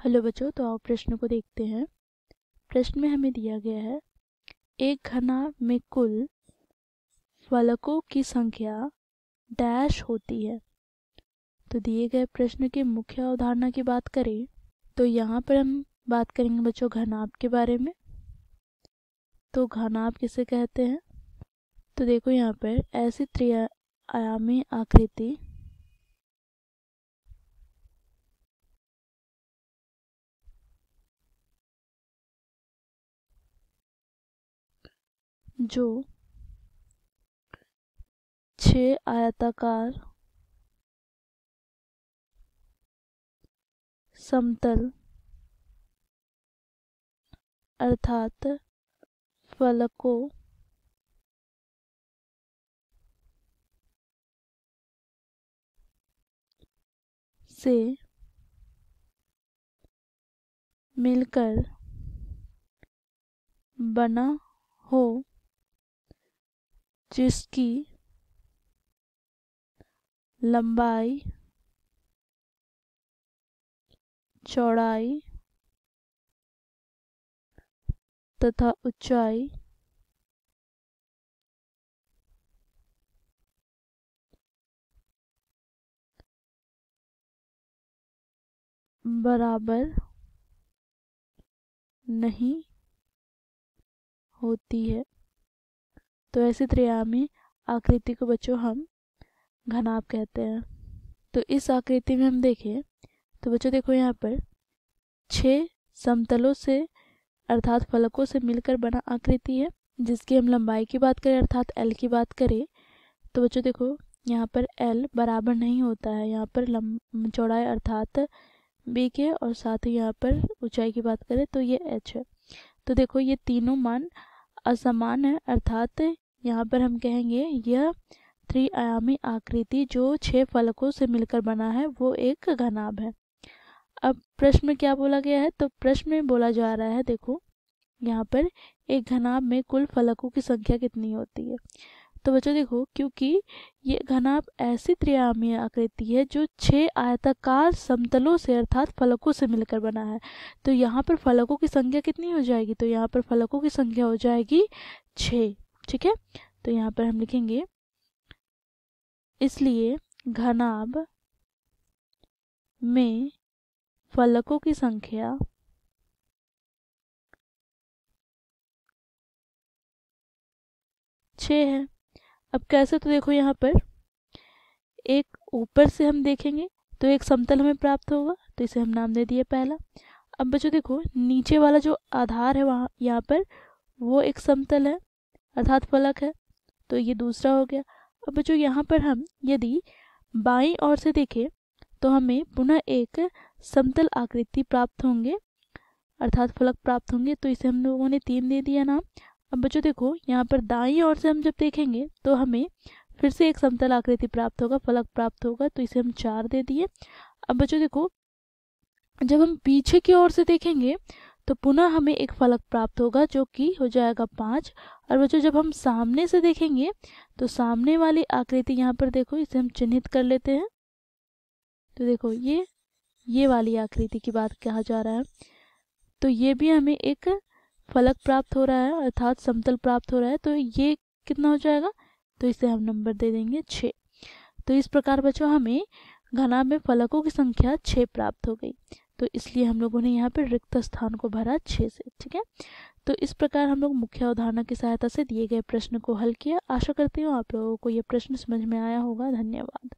Hello बच्चों, तो आओ प्रश्न को देखते हैं। प्रश्न में हमें दिया गया है, एक घनाभ में कुल फलकों की संख्या डैश होती है। तो दिए गए प्रश्न की मुख्य अवधारणा की बात करें तो यहाँ पर हम बात करेंगे बच्चों घनाभ के बारे में। तो घनाभ किसे कहते हैं? तो देखो यहाँ पर ऐसी त्रिआयामी आकृति जो 6 आयताकार समतल अर्थात फलकों से मिलकर बना हो, जिसकी लंबाई, चौड़ाई तथा ऊंचाई बराबर नहीं होती है। तो ऐसी त्रिआयामी आकृति को बच्चों हम घनाभ कहते हैं। तो इस आकृति में हम देखें तो बच्चों देखो यहाँ पर 6 समतलों से अर्थात फलकों से मिलकर बना आकृति है, जिसकी हम लंबाई की बात करें अर्थात एल की बात करें तो बच्चों देखो यहाँ पर एल बराबर नहीं होता है, यहाँ पर चौड़ाई अर्थात बी के और साथ ही यहाँ पर ऊंचाई की बात करें तो ये एच है। तो देखो ये तीनों मान असमान है, अर्थात यहाँ पर हम कहेंगे यह त्रिआयामी आकृति जो 6 फलकों से मिलकर बना है वो एक घनाभ है। अब प्रश्न में क्या बोला गया है? तो प्रश्न में बोला जा रहा है, देखो यहाँ पर एक घनाभ में कुल फलकों की संख्या कितनी होती है। तो बच्चों देखो क्योंकि ये घनाभ ऐसी त्रिआयामी आकृति है जो 6 आयताकार समतलों से अर्थात फलकों से मिलकर बना है, तो यहाँ पर फलकों की संख्या कितनी हो जाएगी? तो यहाँ पर फलकों की संख्या हो जाएगी 6। ठीक है, तो यहाँ पर हम लिखेंगे इसलिए घनाभ में फलकों की संख्या 6 है। अब कैसे? तो देखो यहाँ पर एक ऊपर से हम देखेंगे तो एक समतल हमें प्राप्त होगा, तो इसे हम नाम दे दिए पहला। अब बच्चों देखो नीचे वाला जो आधार है वहाँ यहाँ पर वो एक समतल है अर्थात फलक है, तो ये दूसरा हो गया। अब बच्चों यहाँ पर हम यदि बाईं ओर से देखें तो हमें पुनः एक समतल आकृति प्राप्त होंगे अर्थात फलक प्राप्त होंगे, तो इसे हम लोगों ने 3 दे दिया नाम। अब बच्चों देखो यहाँ पर दाईं ओर से हम जब देखेंगे तो हमें फिर से एक समतल आकृति प्राप्त होगा, फलक प्राप्त होगा, तो इसे हम 4 दे दिए। अब बच्चों देखो जब हम पीछे की ओर से देखेंगे तो पुनः हमें एक फलक प्राप्त होगा जो कि हो जाएगा 5। और बच्चों जब हम सामने से देखेंगे तो सामने वाली आकृति यहाँ पर देखो इसे हम चिन्हित कर लेते हैं। तो देखो ये वाली आकृति की बात कहा जा रहा है, तो ये भी हमें एक फलक प्राप्त हो रहा है अर्थात समतल प्राप्त हो रहा है, तो ये कितना हो जाएगा? तो इसे हम नंबर दे देंगे 6। तो इस प्रकार बच्चों हमें घनाभ में फलकों की संख्या 6 प्राप्त हो गई, तो इसलिए हम लोगों ने यहाँ पर रिक्त स्थान को भरा 6 से। ठीक है, तो इस प्रकार हम लोग मुख्य अवधारणा की सहायता से दिए गए प्रश्न को हल किया। आशा करती हूँ आप लोगों को ये प्रश्न समझ में आया होगा। धन्यवाद।